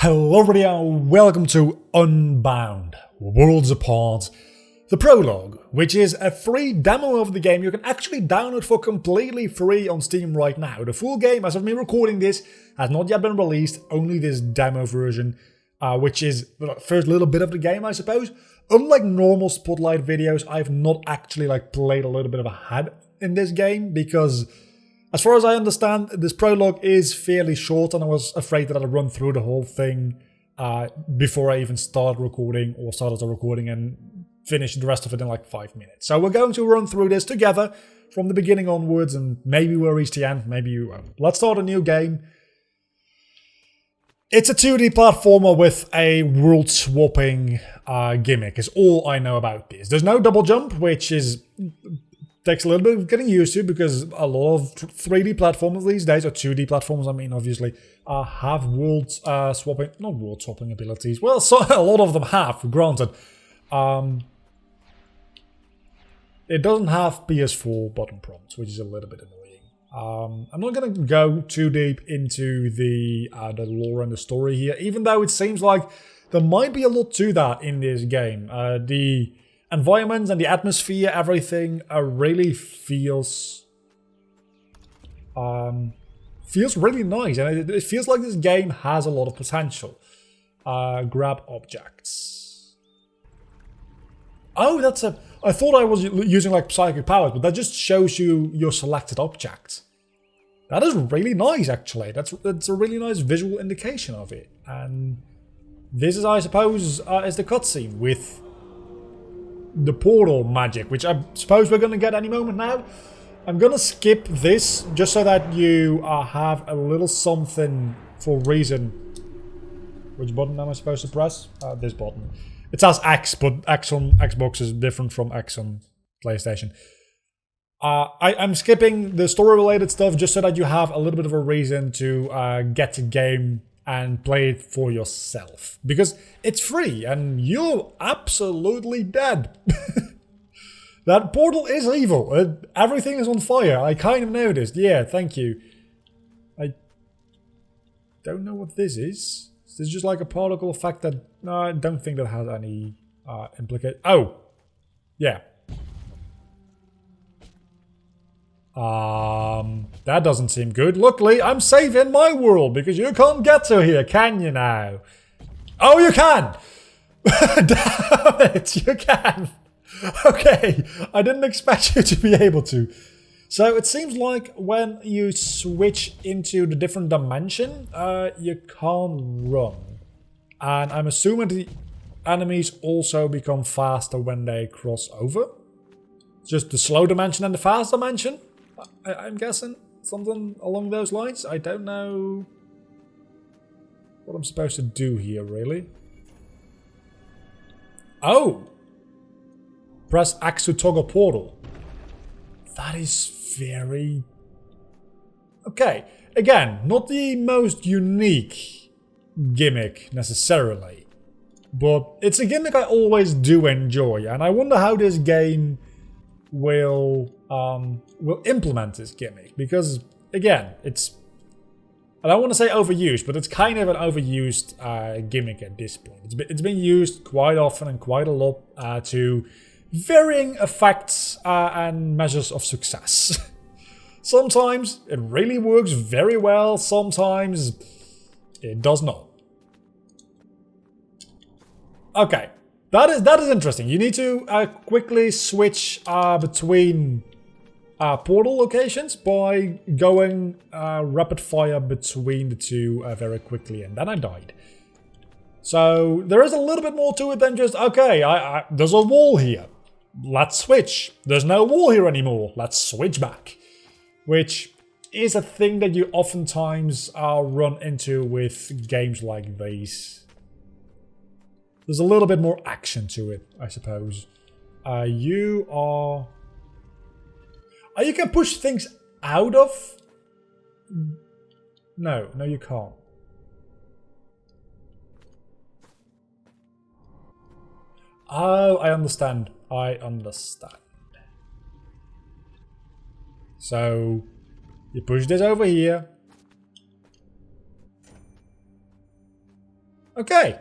Hello everybody and welcome to Unbound, Worlds Apart, the prologue, which is a free demo of the game you can actually download for completely free on Steam right now. The full game, as of me recording this, has not yet been released, only this demo version, which is the first little bit of the game, I suppose. Unlike normal Spotlight videos, I've not actually played a little bit of a head in this game, because as far as I understand, this prologue is fairly short, and I was afraid that I'd run through the whole thing before I even started recording or started the recording and finish the rest of it in like 5 minutes. So we're going to run through this together from the beginning onwards, and maybe we'll reach the end, maybe you won't. Let's start a new game. It's a 2D platformer with a world-swapping gimmick, is all I know about this. There's no double jump, which takes a little bit of getting used to, because a lot of 3D platformers these days, or 2D platformers I mean obviously, have not world swapping abilities. Well, so a lot of them have, granted. It doesn't have PS4 button prompts, which is a little bit annoying. I'm not going to go too deep into the lore and the story here, even though it seems like there might be a lot to that in this game. The environments and the atmosphere, everything really feels really nice, and it feels like this game has a lot of potential. Grab objects. Oh, I thought I was using like psychic powers, but that just shows you your selected object. That is really nice, actually. That's a really nice visual indication of it. And this is, I suppose, is the cutscene with the portal magic, which I suppose we're going to get any moment now. I'm going to skip this just so that you have a little something for reason. Which button am I supposed to press? This button. It says X, but X on Xbox is different from X on PlayStation. I'm skipping the story-related stuff just so that you have a little bit of a reason to get the game and play it for yourself. Because it's free, and you're absolutely dead. That portal is evil. Everything is on fire. I kind of noticed. Yeah, thank you. I don't know what this is. Is this just like a particle effect that... No, I don't think that has any implication. Oh! Yeah. That doesn't seem good. Luckily, I'm safe in my world, because you can't get to here, can you now? Oh, you can! Damn it, you can! Okay, I didn't expect you to be able to. So it seems like when you switch into the different dimension, you can't run. And I'm assuming the enemies also become faster when they cross over. Just the slow dimension and the fast dimension? I'm guessing something along those lines. I don't know what I'm supposed to do here, really. Oh! Press X to toggle portal. That is very... Okay, again, not the most unique gimmick necessarily, but it's a gimmick I always do enjoy, and I wonder how this game will implement this gimmick, because again, it's, I don't want to say overused, but it's kind of an overused gimmick at this point. It's been used quite often and quite a lot to varying effects and measures of success. Sometimes it really works very well, sometimes it does not. Okay. That is interesting. You need to quickly switch between portal locations by going rapid fire between the two very quickly, and then I died. So there is a little bit more to it than just, okay, there's a wall here. Let's switch. There's no wall here anymore. Let's switch back. Which is a thing that you oftentimes run into with games like these. There's a little bit more action to it, I suppose. You are... Oh, you can push things out of? No, you can't. Oh, I understand. So, you push this over here. Okay.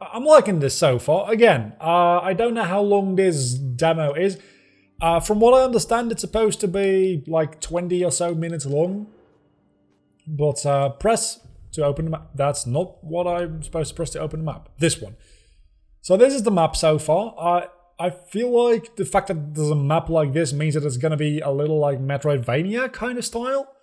I'm liking this so far. Again, I don't know how long this demo is. From what I understand, it's supposed to be like 20 or so minutes long. But press to open the map. That's not what I'm supposed to press to open the map. This one. So this is the map so far. I feel like the fact that there's a map like this means that it's going to be a little like Metroidvania kind of style.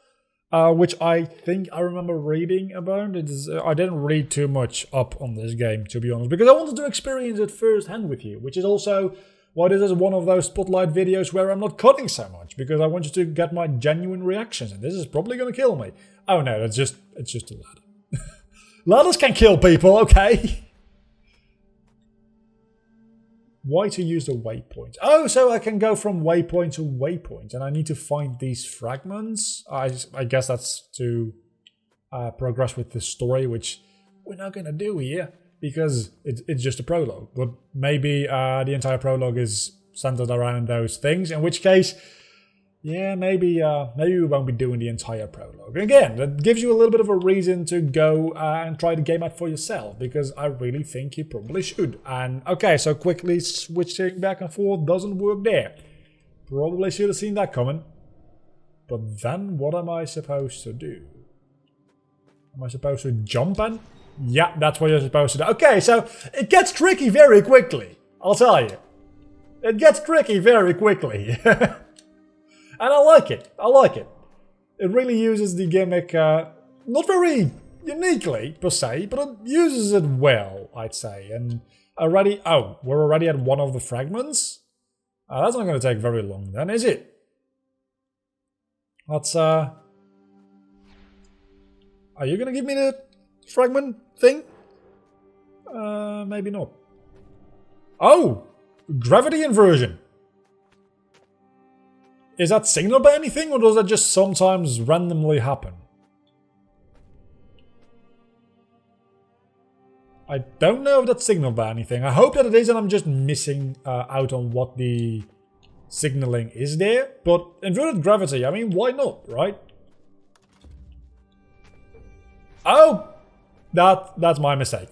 Which I think I remember reading about. I didn't read too much up on this game, to be honest, because I wanted to experience it firsthand with you, which is also why this is one of those spotlight videos where I'm not cutting so much, because I want you to get my genuine reactions, and this is probably going to kill me. Oh no, it's just a ladder. Ladders can kill people, okay? Why to use the waypoint? Oh, so I can go from waypoint to waypoint, and I need to find these fragments. I guess that's to progress with the story, which we're not going to do here because it's just a prologue. But maybe the entire prologue is centered around those things, in which case, yeah, maybe we won't be doing the entire prologue. Again, that gives you a little bit of a reason to go and try the game out for yourself, because I really think you probably should. And okay, so quickly switching back and forth doesn't work there. Probably should have seen that coming. But then what am I supposed to do? Am I supposed to jump in? Yeah, that's what you're supposed to do. Okay, so it gets tricky very quickly. I'll tell you. It gets tricky very quickly. And I like it. I like it. It really uses the gimmick, not very uniquely per se, but it uses it well, I'd say. And already, oh, we're already at one of the fragments? That's not going to take very long then, is it? Let's, are you going to give me the fragment thing? Maybe not. Oh! Gravity inversion. Is that signaled by anything, or does that just sometimes randomly happen? I don't know if that's signaled by anything. I hope that it is, and I'm just missing out on what the signaling is there. But inverted gravity, I mean, why not, right? Oh! That's my mistake.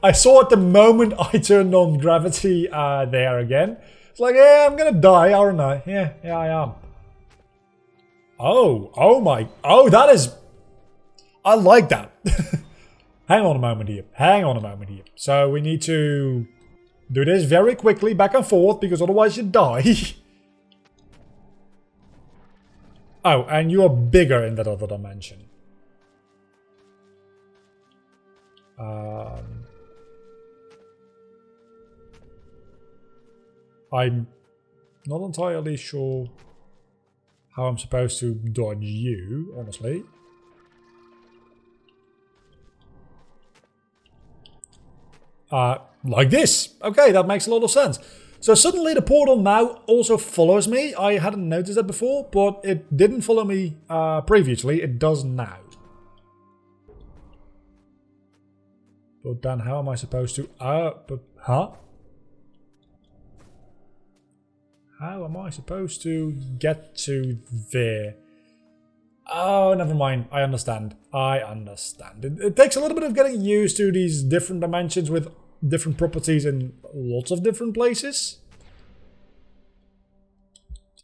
I saw it the moment I turned on gravity there again. It's like, yeah, I'm gonna die, aren't I? Yeah, I am. Oh my, that is, I like that. Hang on a moment here. So we need to do this very quickly, back and forth, because otherwise you die. Oh, and you are bigger in that other dimension. I'm not entirely sure how I'm supposed to dodge you, honestly. Like this. Okay, that makes a lot of sense. So suddenly the portal now also follows me. I hadn't noticed that before, but it didn't follow me previously. It does now. But then how am I supposed to... huh? How am I supposed to get to there? Oh, never mind. I understand. It takes a little bit of getting used to these different dimensions with different properties in lots of different places.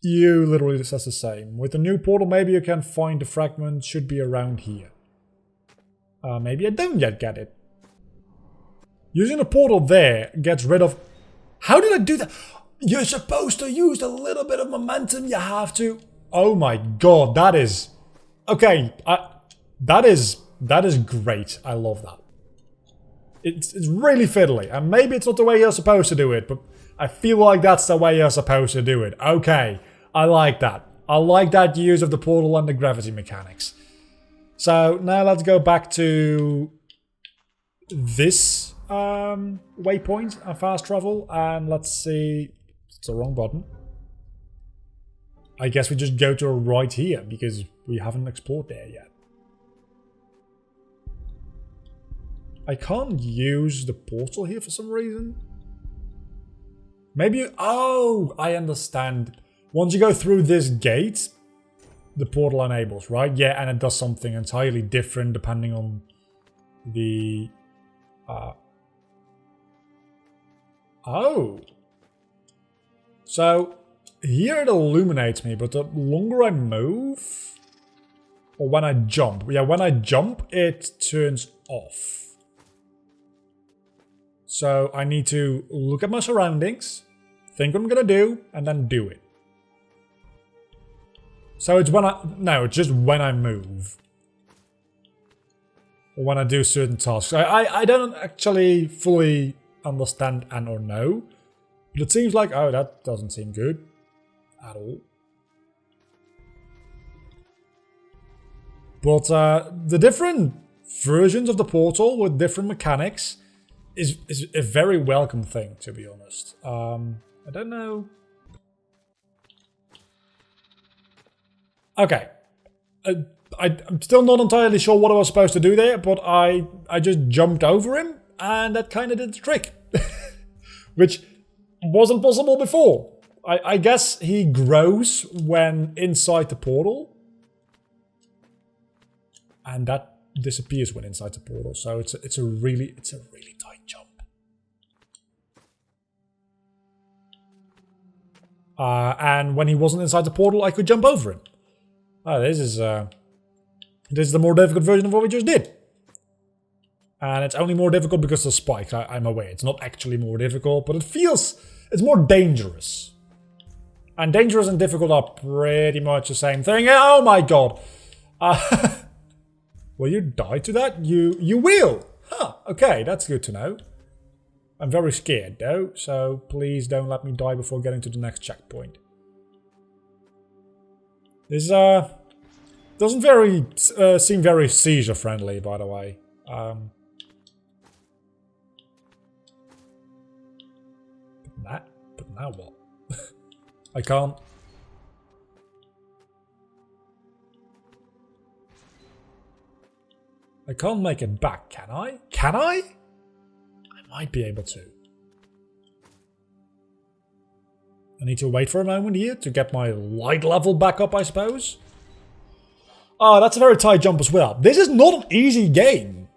You literally says the same. With the new portal, maybe you can find the fragment. Should be around here. Maybe I don't yet get it. Using the portal there gets rid of... How did I do that? You're supposed to use a little bit of momentum. You have to... Oh my god, that is... Okay, that is great. I love that. It's really fiddly. And maybe it's not the way you're supposed to do it, but I feel like that's the way you're supposed to do it. Okay, I like that. I like that use of the portal and the gravity mechanics. So now let's go back to this waypoint and fast travel, and let's see... It's the wrong button. I guess we just go to right here because we haven't explored there yet. I can't use the portal here for some reason. Maybe... Oh, I understand. Once you go through this gate, the portal enables, right? Yeah, and it does something entirely different depending on the Oh. So, here it illuminates me, but the longer I move... Or when I jump. Yeah, when I jump, it turns off. So, I need to look at my surroundings, think what I'm gonna do, and then do it. So it's when I... No, it's just when I move. Or when I do certain tasks. I don't actually fully understand and or know. But it seems like... Oh, that doesn't seem good. At all. But the different versions of the portal with different mechanics is a very welcome thing, to be honest. I don't know... Okay. I'm still not entirely sure what I was supposed to do there, but I just jumped over him, and that kind of did the trick. Which wasn't possible before. I guess he grows when inside the portal. And that disappears when inside the portal, so it's a really tight jump. And when he wasn't inside the portal, I could jump over him. Oh, this is the more difficult version of what we just did. And it's only more difficult because of the spikes, I'm aware. It's not actually more difficult, but it feels... It's more dangerous. And dangerous and difficult are pretty much the same thing. Oh my god! Will you die to that? You will! Huh, okay, that's good to know. I'm very scared though, so please don't let me die before getting to the next checkpoint. This doesn't seem very seizure friendly, by the way. But now what? I can't. I can't make it back, can I? Can I? I might be able to. I need to wait for a moment here to get my light level back up, I suppose. Oh, that's a very tight jump as well. This is not an easy game.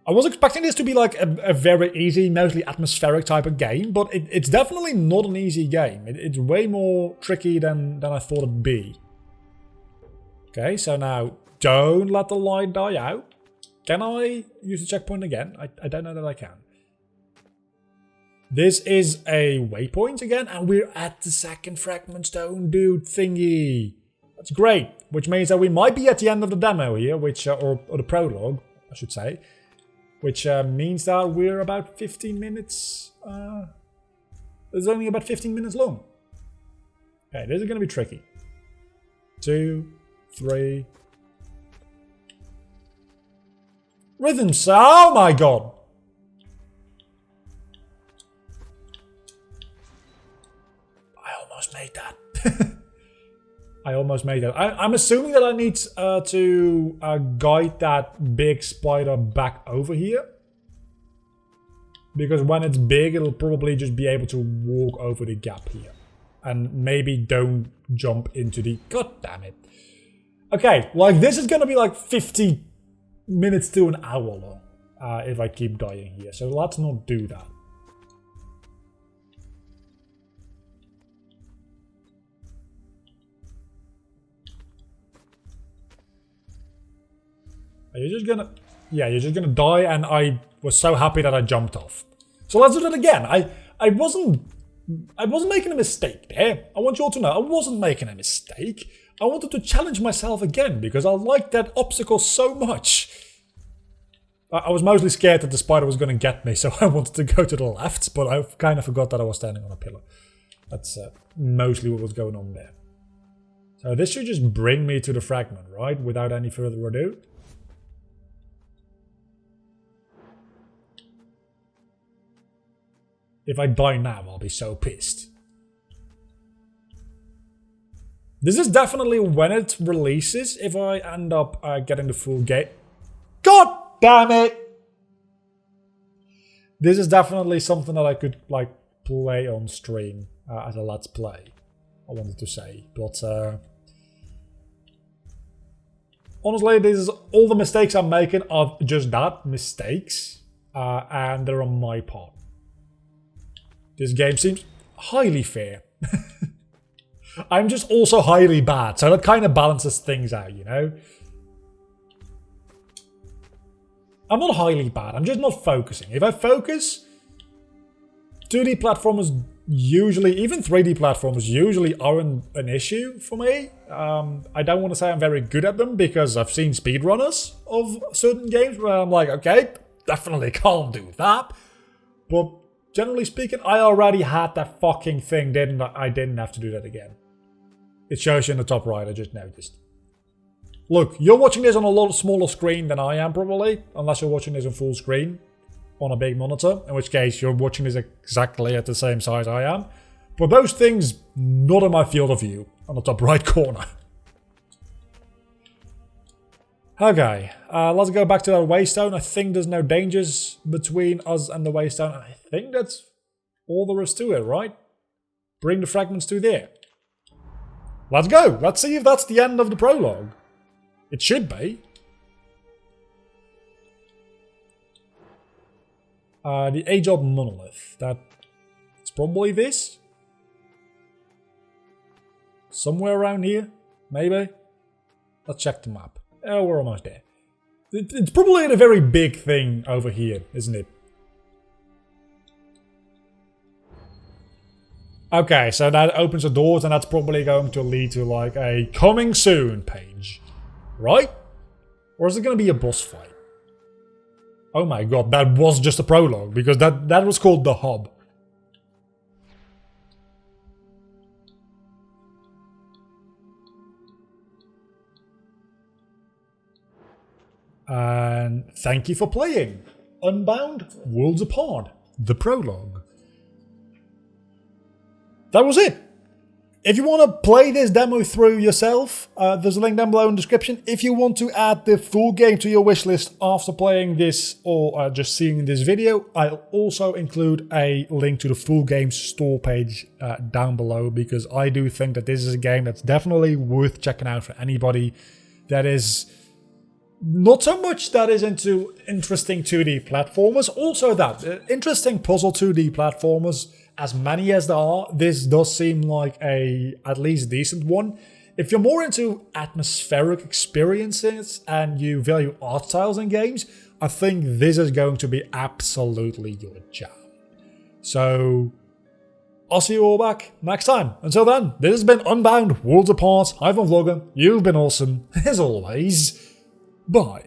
I was expecting this to be like a very easy, mostly atmospheric type of game, but it's definitely not an easy game. It's way more tricky than I thought it'd be. Okay, so now don't let the light die out. Can I use the checkpoint again? I don't know that I can. This is a waypoint again, and we're at the second fragment stone dude thingy. That's great, which means that we might be at the end of the demo here, which or the prologue, I should say. Which means that we're about 15 minutes... it's only about 15 minutes long. Okay, this is going to be tricky. 2, 3... Rhythms! Oh my god! I almost made that. I almost made that. I'm assuming that I need to guide that big spider back over here. Because when it's big, it'll probably just be able to walk over the gap here. And maybe don't jump into the... God damn it. Okay, like this is gonna be like 50 minutes to an hour long. If I keep dying here. So let's not do that. Are you just gonna... Yeah, you're just gonna die, and I was so happy that I jumped off. So let's do that again. I wasn't making a mistake there. I want you all to know I wasn't making a mistake. I wanted to challenge myself again, because I liked that obstacle so much. I was mostly scared that the spider was gonna get me, so I wanted to go to the left, but I kind of forgot that I was standing on a pillar. That's mostly what was going on there. So this should just bring me to the fragment, right? Without any further ado. If I die now, I'll be so pissed. This is definitely when it releases, if I end up getting the full game. God damn it! This is definitely something that I could like play on stream as a let's play, I wanted to say. But honestly, this is all the mistakes I'm making are just that, mistakes. and they're on my part. This game seems highly fair. I'm just also highly bad, so that kind of balances things out, you know? I'm not highly bad, I'm just not focusing. If I focus, 2D platformers usually, even 3D platformers usually aren't an issue for me. I don't want to say I'm very good at them because I've seen speedrunners of certain games where I'm like, okay, definitely can't do that. But generally speaking, I already had that fucking thing, didn't I? I didn't have to do that again. It shows you in the top right, I just noticed. Look, you're watching this on a lot smaller screen than I am probably, unless you're watching this on full screen on a big monitor, in which case you're watching this exactly at the same size I am. But those things not in my field of view on the top right corner. Okay, let's go back to that waystone. I think there's no dangers between us and the waystone. I think that's all there is to it, right? Bring the fragments to there. Let's go. Let's see if that's the end of the prologue. It should be. The age-old monolith. That's probably this. Somewhere around here, maybe. Let's check the map. Oh, we're almost there. It's probably a very big thing over here, isn't it? Okay, so that opens the doors and that's probably going to lead to like a coming soon page. Right? Or is it going to be a boss fight? Oh my god, that was just a prologue, because that was called the hub. And thank you for playing Unbound, Worlds Apart, the prologue. That was it. If you want to play this demo through yourself, there's a link down below in the description. If you want to add the full game to your wishlist after playing this or just seeing this video, I'll also include a link to the full game store page down below, because I do think that this is a game that's definitely worth checking out for anybody that is not so much that is into interesting 2D platformers, also that interesting puzzle 2D platformers. As many as there are, this does seem like a at least decent one. If you're more into atmospheric experiences and you value art styles in games, I think this is going to be absolutely your jam. So, I'll see you all back next time. Until then, this has been Unbound, Worlds Apart. I've been Vlogger, you've been awesome, as always. Bye.